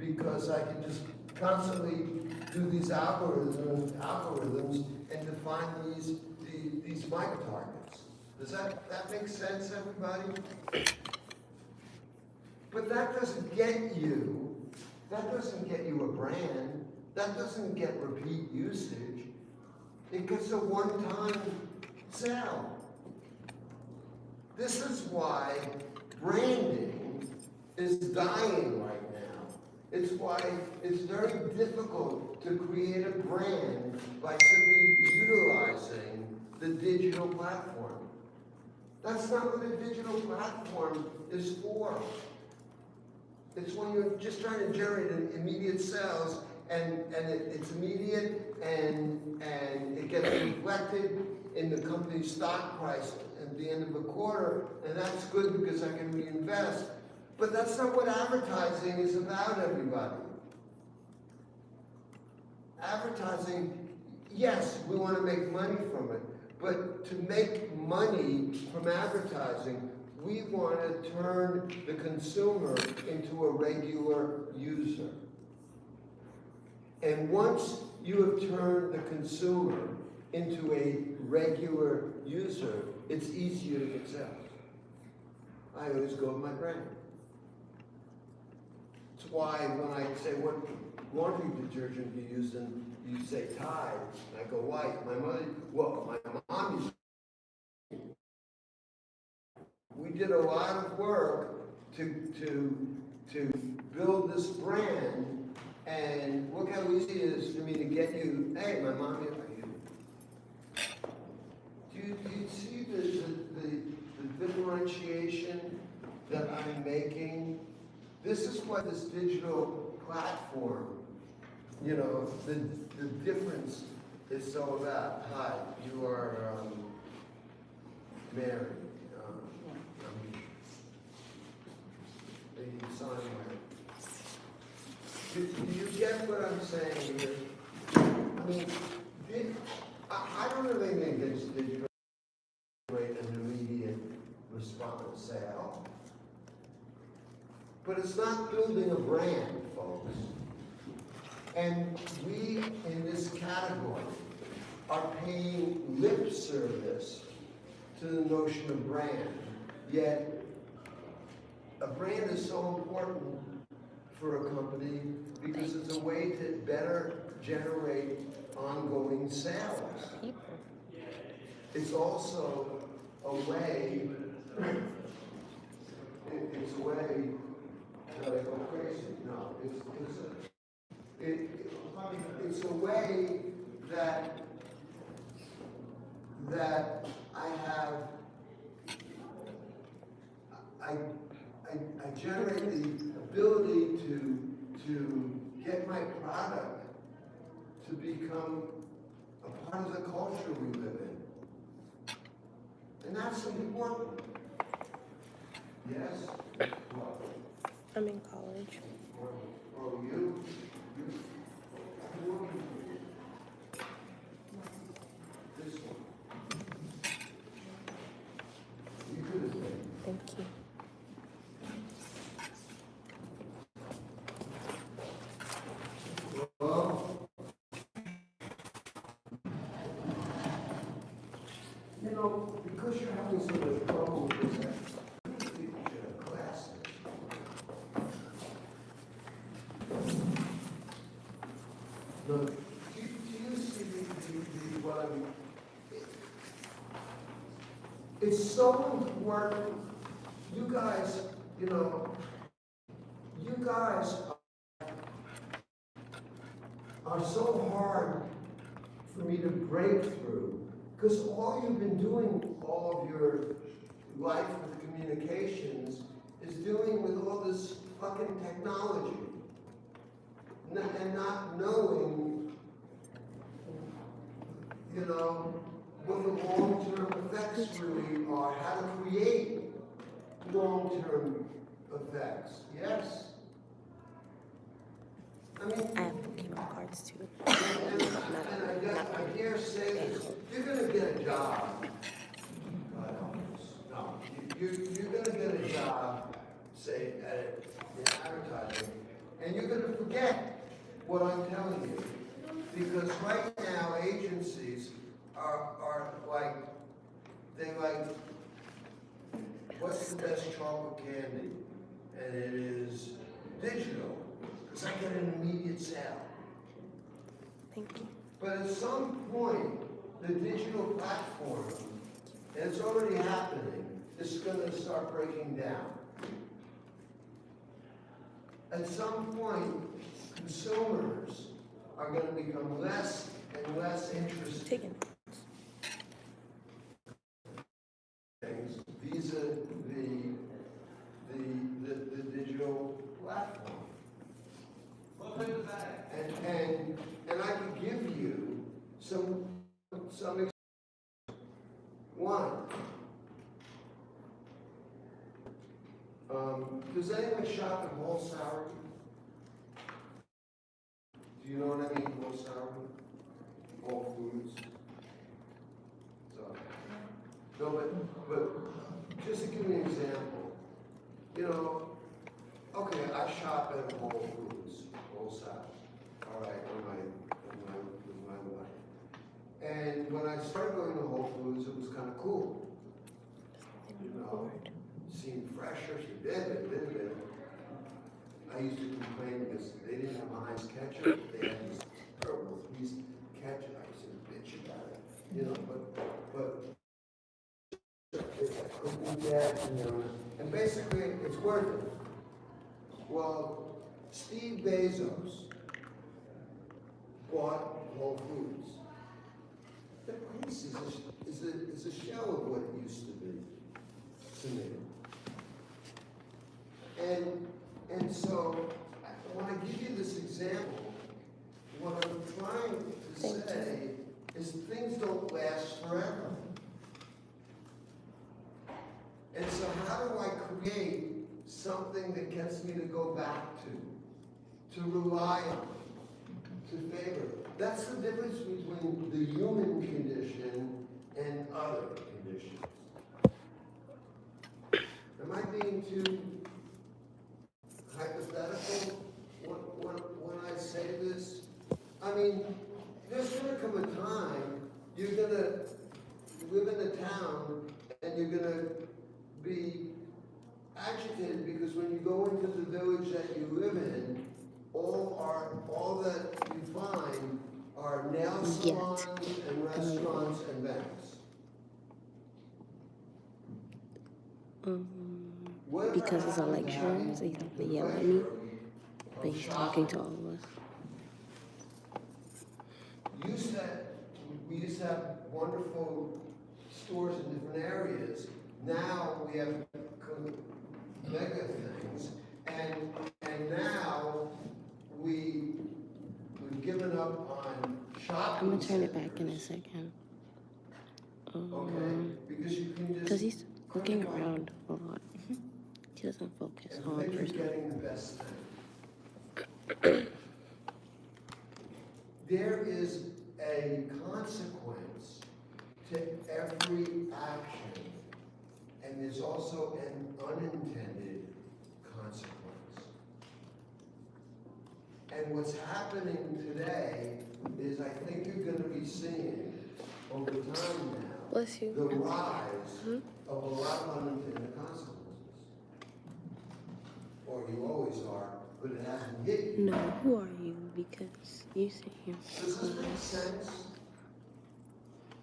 because I can just constantly do these algorithms and define these micro targets. Does that make sense, everybody? But that doesn't get you a brand. That doesn't get repeat usage. It gets a one-time sale. This is why branding is dying right now. It's why it's very difficult to create a brand by simply utilizing the digital platform. That's not what a digital platform is for. It's when you're just trying to generate an immediate sales, and it's immediate, and it gets reflected in the company's stock price at the end of the quarter, and that's good because I can reinvest. But that's not what advertising is about, everybody. Advertising, yes, we want to make money from it, but to make money from advertising, we want to turn the consumer into a regular user. And once you have turned the consumer into a regular user, it's easier to get sales. I always go with my brand. It's why when I say, what laundry detergent do you use, and you say Tide, and I go white. My mom used to. We did a lot of work to build this brand, and look how easy it is for me to get you, hey, my mom, are you? Do you see the differentiation that I'm making? This is what this digital platform, you know, the difference is so about. Hi, you are Mary. Do you get what I'm saying here? I mean, I don't have anything against digital an immediate response sale. But it's not building a brand, folks. And we, in this category, are paying lip service to the notion of brand. Yet, a brand is so important for a company because it's a way to better generate ongoing sales. It's also a way, it's a way, that I go crazy. No, it's a way that I have, I generate the ability to get my product to become a part of the culture we live in. And that's important. Yes? I'm in college. Oh, you? This one. You could have said. Thank you. Well, you know, because you're having so much trouble with this, I think you should have classes. Look, do you see what I mean? It's so important. You guys, you know, you guys are so hard for me to break through, because all you've been doing all of your life with communications is dealing with all this fucking technology and not knowing, you know, what the long-term effects really are, how to create long-term effects. Yes? I mean, I have Pokemon cards too. and I dare say this, you're going to get a job. No, you're going to get a job, say, in advertising, and you're going to forget what I'm telling you. Because right now, agencies are like, they like, what's the best chocolate candy? And it is digital, because I get an immediate sale. Thank you. But at some point, the digital platform, and it's already happening, is gonna start breaking down. At some point, consumers are gonna become less and less interested Taking. in things vis-a-vis the digital platform. And I could give you some one. Does anyone shop at Whole Sourdough? Do you know what I mean, Whole Sourdough? Whole Foods? So, no, but just to give you an example, you know, okay, I shop at Whole Foods, Whole Sourdough, all right, with my wife. And when I started going to Whole Foods, it was kind of cool. You know, seemed fresher, she did. I used to complain because they didn't have Heinz ketchup, they had these terrible these ketchup. I used to bitch about it, you know, but I couldn't get, you know, and basically it's worth it. Well, Steve Bezos bought Whole Foods. The place is a shell of what it used to be to me. And so, when I give you this example, what I'm trying to say is things don't last forever. And so how do I create something that gets me to go back to rely on, to favor? That's the difference between the human condition and other conditions. Am I being too hypothetical when I say this? I mean, there's gonna come a time you're gonna live in a town and you're gonna be agitated because when you go into the village that you live in, all that you find are nail salons and restaurants and banks. Because it's a lecture, so he's not gonna yell at me, but he's talking to all of us. We used to have wonderful stores in different areas. Now we have mega things, and now we've given up on shopping. I'm gonna turn it back in a second. Okay, because you can just. Because he's looking around a lot. He doesn't focus on think you're person. getting the best thing. There is a consequence to every action, and there's also an unintended consequence. And what's happening today is I think you're going to be seeing over time now Bless you. the rise of a lot of unintended consequences. Or you always are, but it hasn't hit you. No, who are you? Because you sit here. Does this make sense?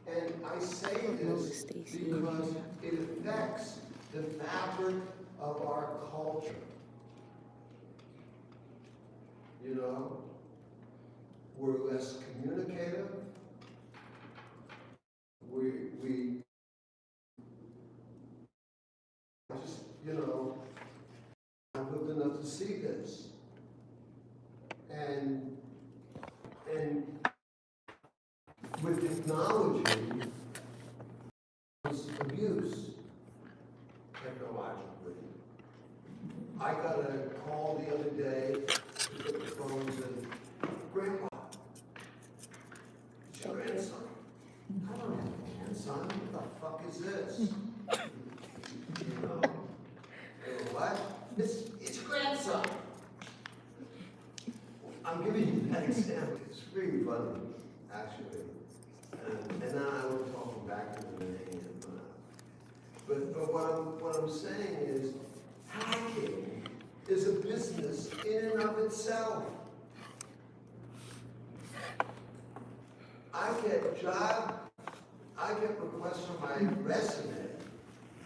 And I say this Stacy. because it affects the fabric of our culture. You know, we're less communicative. We just, you know, I've lived enough to see this. And with technology, it's abuse, technologically. I got a call the other day from the phones and Grandpa, I'm giving you that example. It's pretty funny, actually. And then I will talk back in a minute. But what I'm saying is, hacking is a business in and of itself. I get requests for my resume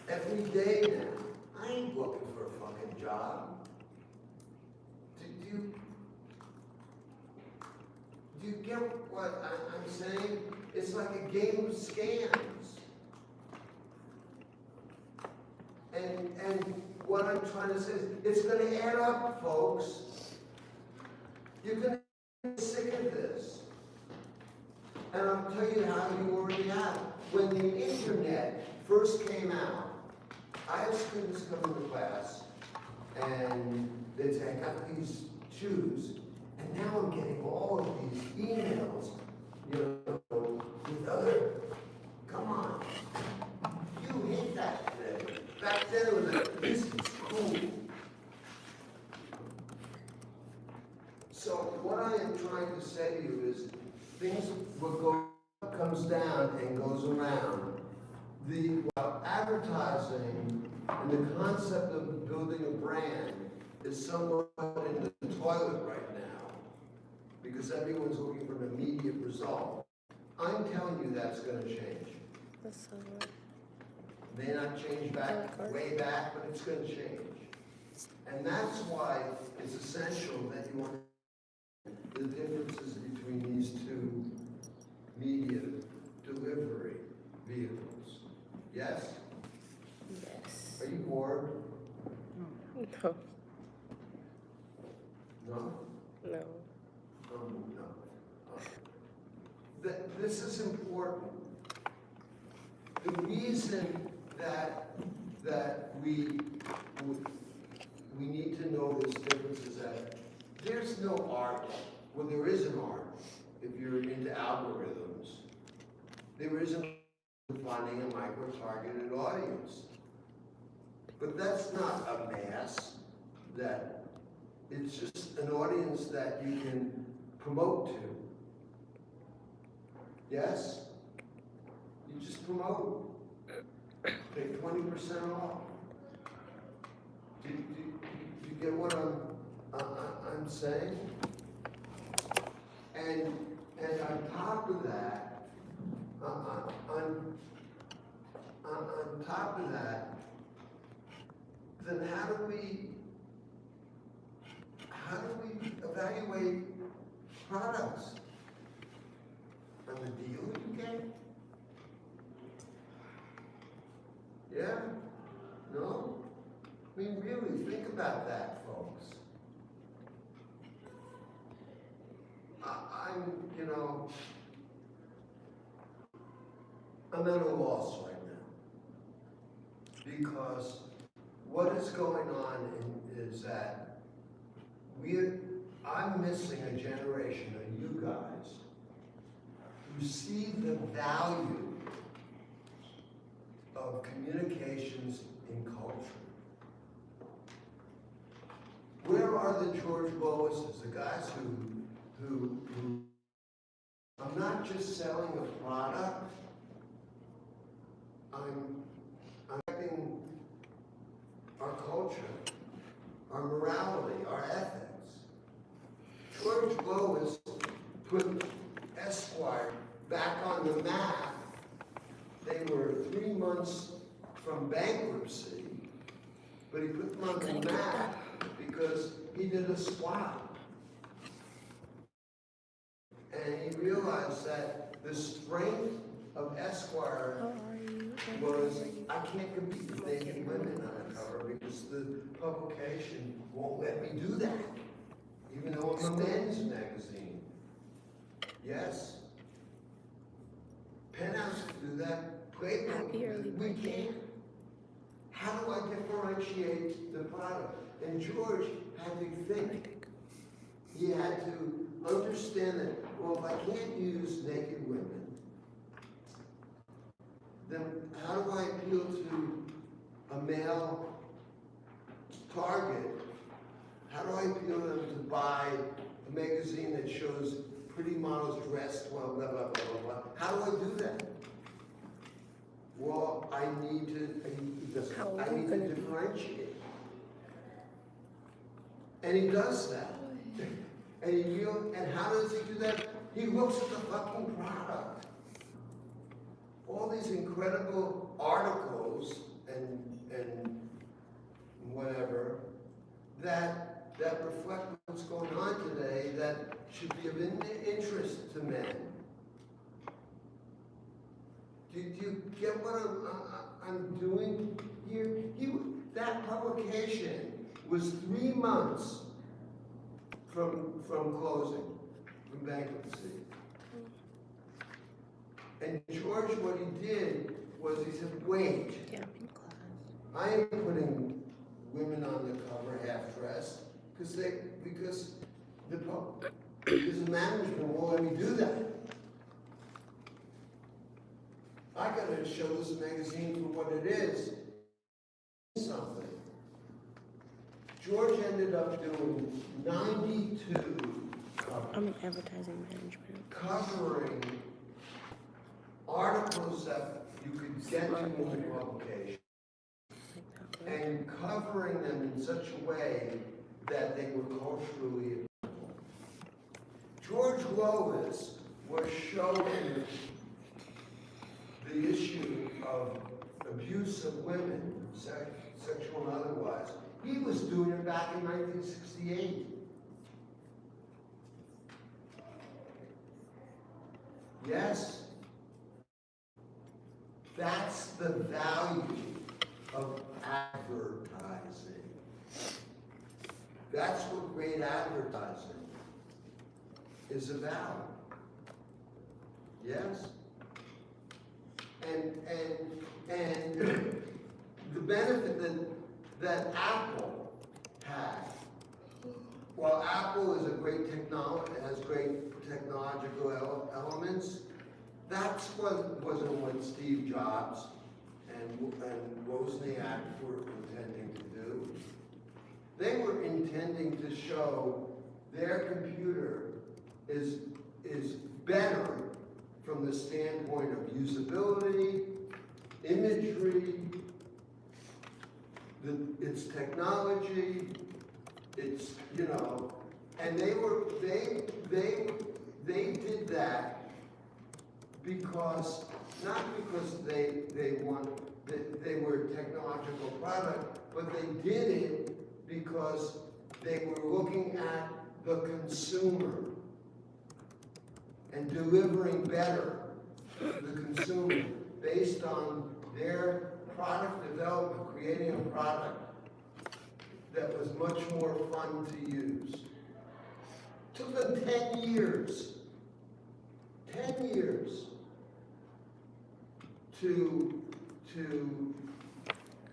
every day now. I ain't looking for a fucking job. Do you get what I'm saying? It's like a game of scams. And what I'm trying to say is, it's going to add up, folks. You're going to get sick of this. And I'll tell you how you already have. When the internet first came out, I had students come into class, and they'd say, I got these shoes, and now I'm getting all of these emails, you know, with other, come on, you hit that today. Back then it was like, this is cool. So what I am trying to say to you is, things will go, comes down and goes around. The advertising and the concept of building a brand is somewhat in the toilet right now because everyone's looking for an immediate result. I'm telling you that's going to change. That's so weird. May not change back, way back, but it's going to change. And that's why it's essential that you understand the differences between these two media delivery vehicles. Yes? Yes. Are you bored? No. No? No. No. This is important. The reason that we need to know this difference is that there's no art. Well, there is an art if you're into algorithms. There isn't finding a micro-targeted audience. But that's not a mass. That it's just an audience that you can promote to. Yes? You just promote. Take 20% off. Do you get what I'm saying? And on top of that, on top of that, then how do we evaluate products? On the deal you get? Yeah? No? I mean, really, think about that, folks. I'm at a loss right now. Because what is going on is that I'm missing a generation of you guys who see the value of communications in culture. Where are the George Boases, the guys who I'm not just selling a product, I'm affecting our culture, our morality, our ethics. George Boas put Esquire back on the map. They were 3 months from bankruptcy, but he put them on the map because he did a swap. And he realized that the strength of Esquire was, I can't compete with naked women on the cover because the publication won't let me do that, even though I'm a men's magazine. Yes? Penthouse can do that. Playboy can do that. We can't. How do I differentiate the product? And George had to think. He had to understand that, well, if I can't use naked women, then how do I appeal to a male target? How do I appeal to them to buy a magazine that shows pretty models dressed well, blah, blah, blah, blah, blah? How do I do that? Well, I need How old to are you gonna be? differentiate. And he does that. And how does he do that? He looks at the fucking product. All these incredible articles and whatever that reflect what's going on today that should be of interest to men. Do you get what I'm doing here? That publication was 3 months from closing, from bankruptcy. And George, what he did was he said, wait, Yeah, I'm in class. I am putting women on the cover half-dressed because the management won't let me do that. I gotta show this magazine for what it is. Something. George ended up doing 92 covers, I'm in advertising management. covering articles that you could get to in the publication, Like that one. and covering them in such a way that they were culturally acceptable. George Lois was showing the issue of abuse of women, sexual and otherwise. He was doing it back in 1968. Yes. That's the value of advertising. That's what great advertising is about. Yes? And the benefit that Apple had, while Apple is a great technology, has great technological elements, that's wasn't what Steve Jobs and Wozniak were intending to do. They were intending to show their computer is better from the standpoint of usability, imagery, its technology, it's, and they did that because, not because they were a technological product, but they did it because they were looking at the consumer and delivering better to the consumer based on their product development, creating a product that was much more fun to use. Took them 10 years. 10 years to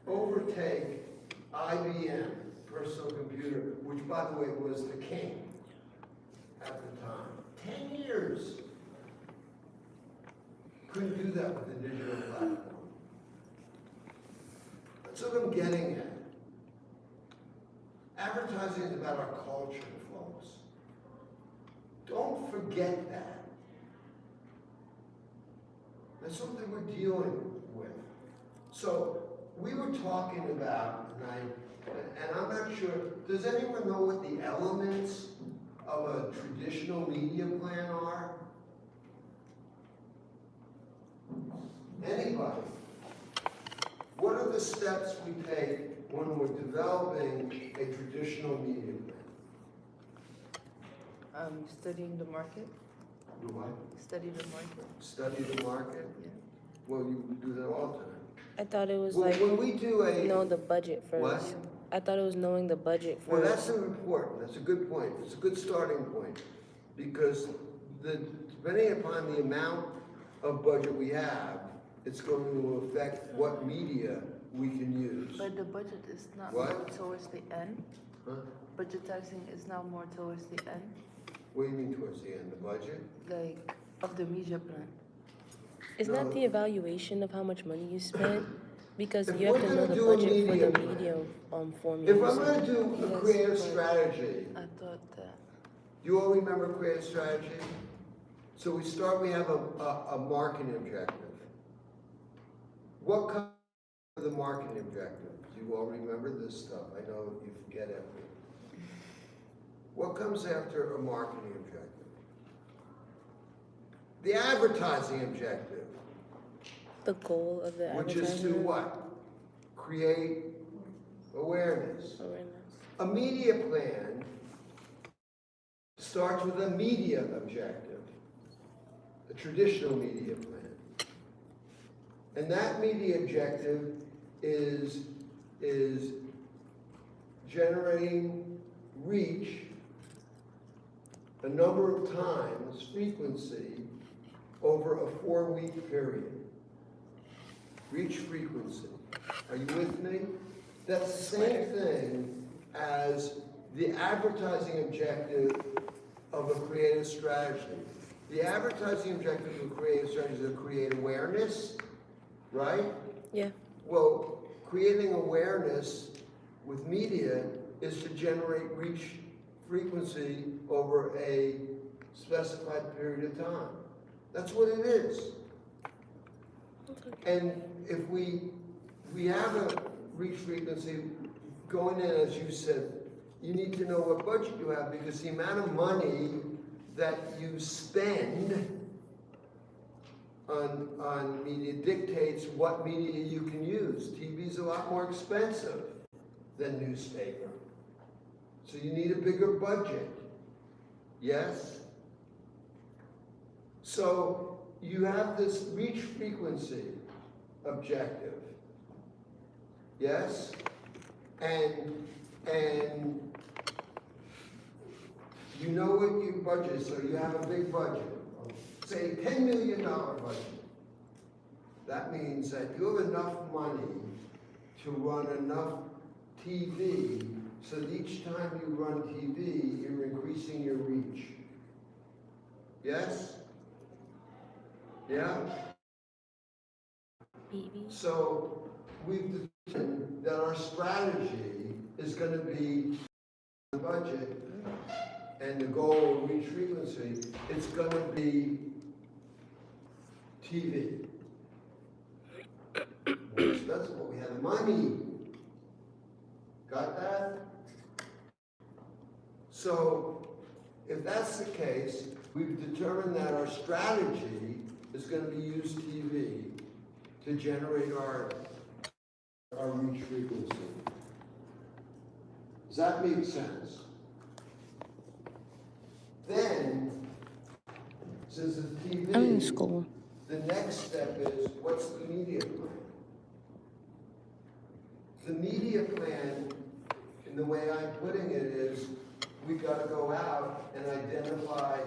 overtake IBM personal computer, which by the way was the king at the time. 10 years. Couldn't do that with a digital platform. That's what I'm getting at. Advertising is about our culture, folks. Don't forget that. That's something we're dealing with. So we were talking about, and I'm not sure, does anyone know what the elements of a traditional media plan are? Anybody? What are the steps we take when we're developing a traditional media plan? Studying the market. Do what? Study the market. Study the market? Yeah. Well, you do that all the time. I thought it was Well, like when we do know the budget first. What? I thought it was knowing the budget Well, that's first. important. That's a good point. It's a good starting point. Because depending upon the amount of budget we have, it's going to affect what media we can use. But the budget is not What? more towards the end. Huh? Budgetizing is now more towards the end, What do you mean towards the end? The budget? like of the media plan. It's No. not the evaluation of how much money you spent, Because If you have we're to know gonna the do a budget for media the plan, media formula. if I'm gonna do a Yes, creative but- strategy, I thought that. you all remember creative strategy? So we have a marketing objective. What comes after the marketing objective? Do you all remember this stuff? I know you forget everything. What comes after a marketing objective? The advertising objective, The goal of the which is to advertisement. what? Create awareness. Awareness. A media plan starts with a media objective, a traditional media plan. And that media objective is generating reach a number of times, frequency, over a 4-week period. Reach frequency. Are you with me? That's the same thing as the advertising objective of a creative strategy. The advertising objective of a creative strategy is to create awareness, right? Yeah. Well, creating awareness with media is to generate reach frequency over a specified period of time. That's what it is. And if we have a reach frequency going in, as you said, you need to know what budget you have, because the amount of money that you spend on media dictates what media you can use. TV is a lot more expensive than newspaper. So you need a bigger budget. Yes? So you have this reach frequency objective. Yes? And you know what your budget is, so you have a big budget. Say $10 million budget. That means that you have enough money to run enough TV, so that each time you run TV, you're increasing your reach. Yes? Yeah? Maybe. So we've determined that our strategy is going to be the budget and the goal of reach frequency. It's going to be TV. More expensive, but we have the money. Got that? So if that's the case, we've determined that our strategy is going to be use TV to generate our reach frequency. Does that make sense? Then, since it's TV, I'm in school. the next step is, what's the media plan? The media plan, in the way I'm putting it, is we got to go out and identify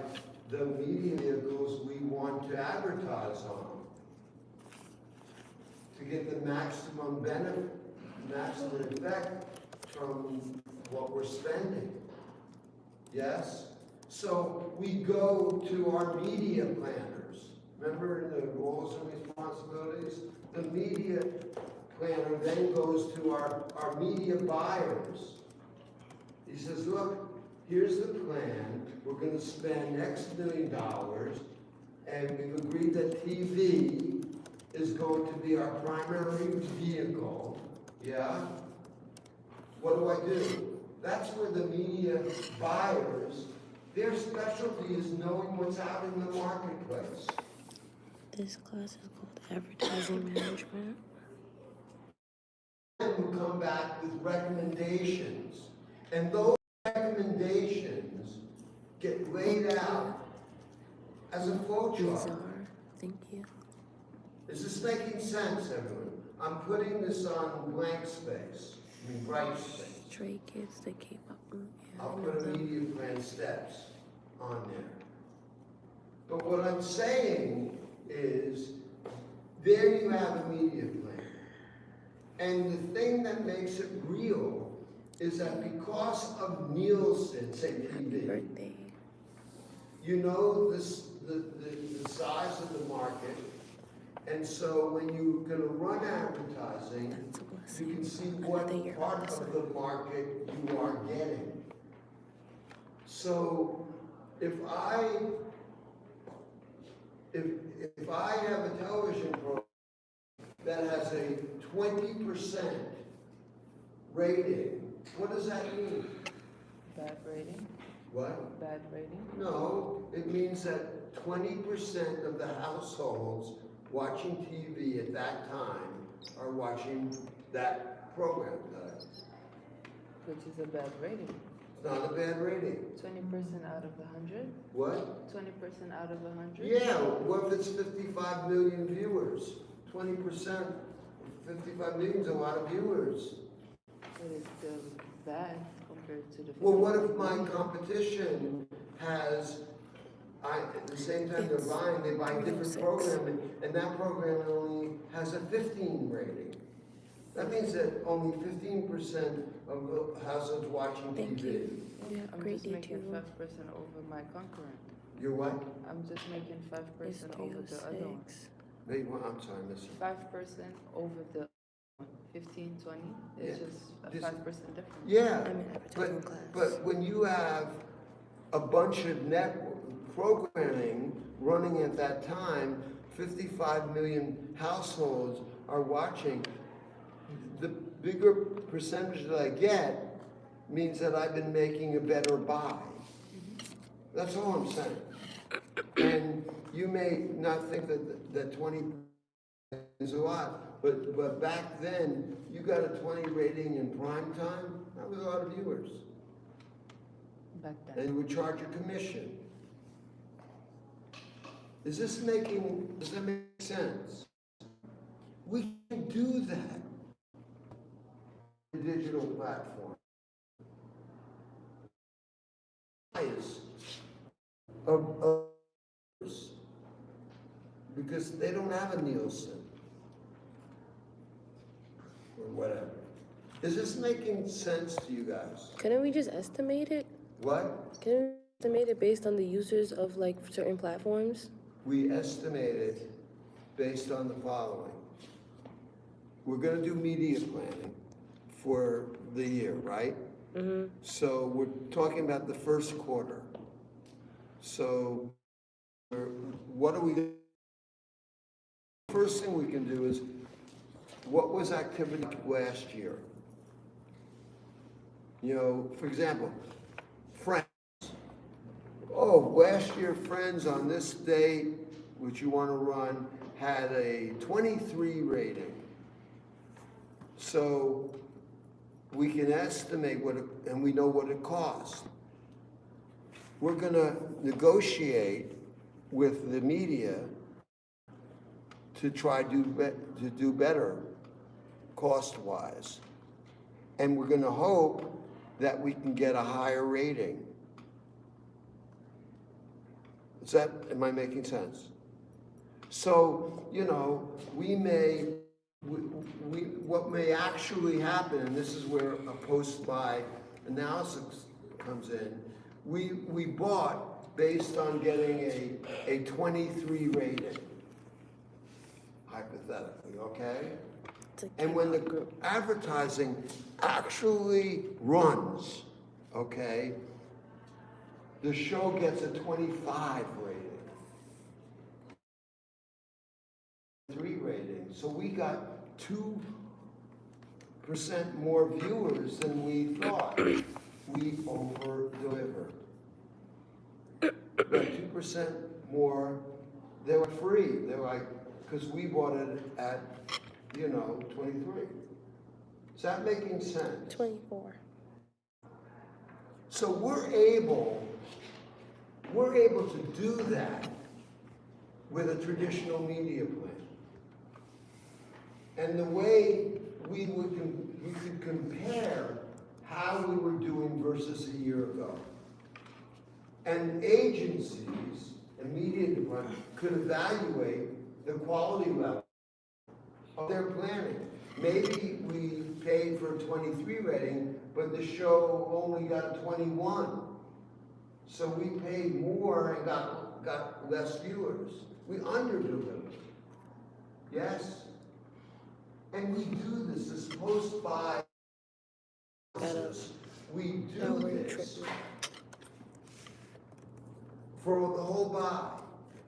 the media vehicles we want to advertise on to get the maximum benefit, maximum effect from what we're spending. Yes? So we go to our media planners. Remember the roles and responsibilities? The media planner then goes to our media buyers. He says, look, here's the plan. We're going to spend X million dollars, and we've agreed that TV is going to be our primary vehicle. Yeah? What do? That's where the media buyers, their specialty is knowing what's out in the marketplace. This class is called advertising management. And we come back with recommendations. And those recommendations get laid out as a flow chart. Bizarre. Thank you. Is this making sense, everyone? I'm putting this on blank space, bright space. Stray kids that keep up. Yeah, I'll I know put a them. media plan steps on there. But what I'm saying is, there you have a media plan. And the thing that makes it real is that because of Nielsen, say Happy TV, birthday. you know this, the size of the market, And so when you're gonna run advertising, That's a you blessing. can see what Another year part blessing. of the market you are getting. So if I have a television program that has a 20% rating, what does that mean? Bad rating? What? Bad rating? No, it means that 20% of the households watching TV at that time are watching that program. Which is a bad rating. It's not a bad rating. 20% out of 100? What? 20% out of 100? Yeah, what if it's 55 million viewers? 20%, 55 million is a lot of viewers. But it's still bad compared to the. Well, what if my competition has, at the same time they're It's buying, they buy different 306. programming, and that program only has a 15 rating. That means that only 15% of the households watching Thank TV. you. You have I'm great just making detail. 5% over my concurrent. You're what? I'm just making 5% It's over the other one. 306. Wait, what? I'm sorry, Miss. 5% over the 15, 20. It's Yeah. just a This- 5% difference. Yeah, I'm in advertising class. but when you have a bunch of network programming running at that time, 55 million households are watching. The bigger percentage that I get means that I've been making a better buy. That's all I'm saying. And you may not think that 20 is a lot, but back then, you got a 20 rating in prime time, that was a lot of viewers. Back then. And you would charge a commission. Does that make sense? We can do that. The digital platform. Bias of because they don't have a Nielsen or whatever. Is this making sense to you guys? Couldn't we just estimate it? What? Couldn't we estimate it based on the users of like certain platforms? We estimate it based on the following. We're gonna do media planning for the year, right? Mm-hmm. So we're talking about the first quarter. So what are we, first thing we can do is, what was activity last year? You know, for example, Friends. Oh, last year Friends on this date, which you want to run, had a 23 rating. So we can estimate what it, and we know what it costs. We're gonna negotiate with the media to try to do better cost-wise. And we're gonna hope that we can get a higher rating. Am I making sense? So, you know, what may actually happen, and this is where a post-buy analysis comes in, we bought based on getting a 23 rating, hypothetically, okay? And when the advertising actually runs, okay, the show gets a 25 rating. 3 rating. So we got 2% more viewers than we thought. We over-delivered. But 2% more, they were free. They were like, because we bought it at, 23. Is that making sense? 24. So we're able to do that with a traditional media plan. And the way we could compare how we were doing versus a year ago. And agencies and media departments could evaluate the quality level of their planning. Maybe we paid for a 23 rating, but the show only got a 21. So we paid more and got less viewers. We under-delivered. Yes? And we do this post-buy analysis. We do this for the whole buy.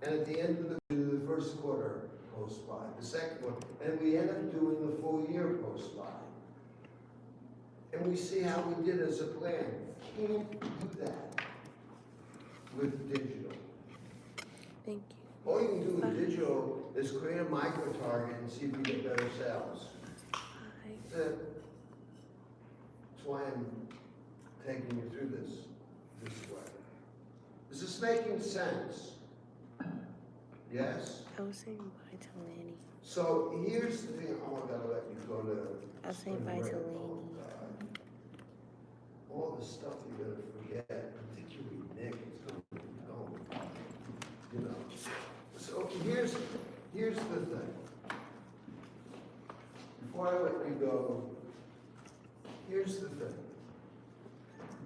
And at the end of the first quarter post-buy, the second one, and we end up doing the full year post-buy. And we see how we did as a plan. Can't do that with digital. Thank you. All you can do with digital is create a micro-target and see if you get better sales. Bye. That's it. That's why I'm taking you through this way. Is this making sense? Yes? I was saying bye to Lanny. So here's the thing, I gotta let you go to. I was saying bye to Laney. All the stuff you're gonna forget, particularly Nick, is gonna be gone. You know. So here's the thing. Before I let you go, here's the thing.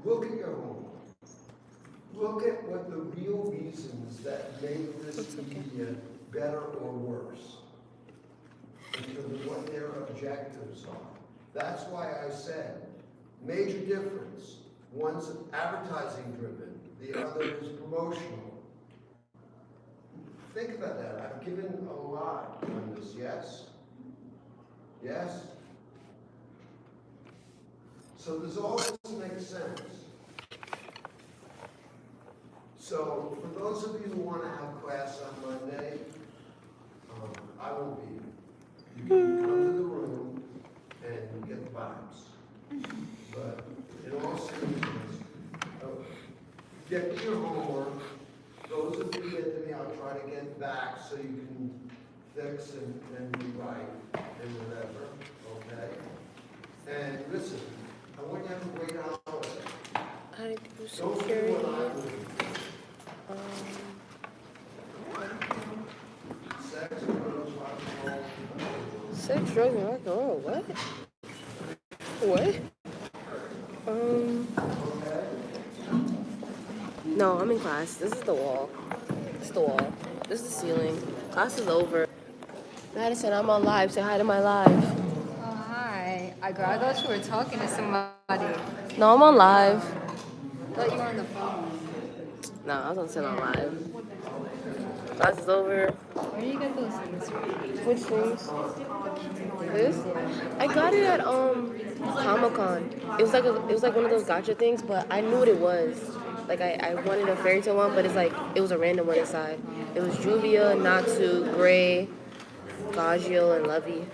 Look at your home. Look at what the real reasons that make this media better or worse in terms of what their objectives are. That's why I said, major difference. One's advertising driven, the other is promotional. Think about that. I've given a lot on this, yes? Yes? So does all this make sense? So for those of you who want to have class on Monday, I won't be here. You can come to the room and get the vibes. But in all seriousness, get me your homework. Those of you who get to me, I'll try to get back so you can fix and rewrite and whatever, okay? And listen, I want you to have a great holiday. I do Don't do security. what I do. Sex, drugs, rock and roll. Sex, drugs, and rock and roll. What? What? No, I'm in class. This is the wall. It's the wall. This is the ceiling. Class is over. Madison, I'm on live. Say hi to my live. Oh, hi. I thought you were talking to somebody. No, I'm on live. I thought you were on the phone. No, I was on sit on live. Class is over. Where do you get those things from? Which things? This? I got it at Comic-Con. It was like one of those gotcha things, but I knew what it was. Like I wanted a fairy tale one, but it's like it was a random one inside. It was Juvia, Natsu, Gray, Gagiel, and Levy.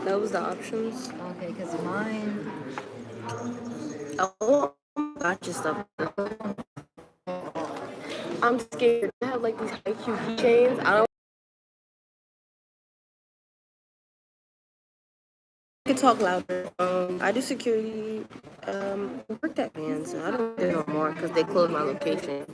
That was the options. Okay, because mine... I want gotcha stuff. I'm scared. I have like these high Q keychains. I don't. I can talk louder. I do security. Worked at Vans. So I don't do it no more because they closed my location.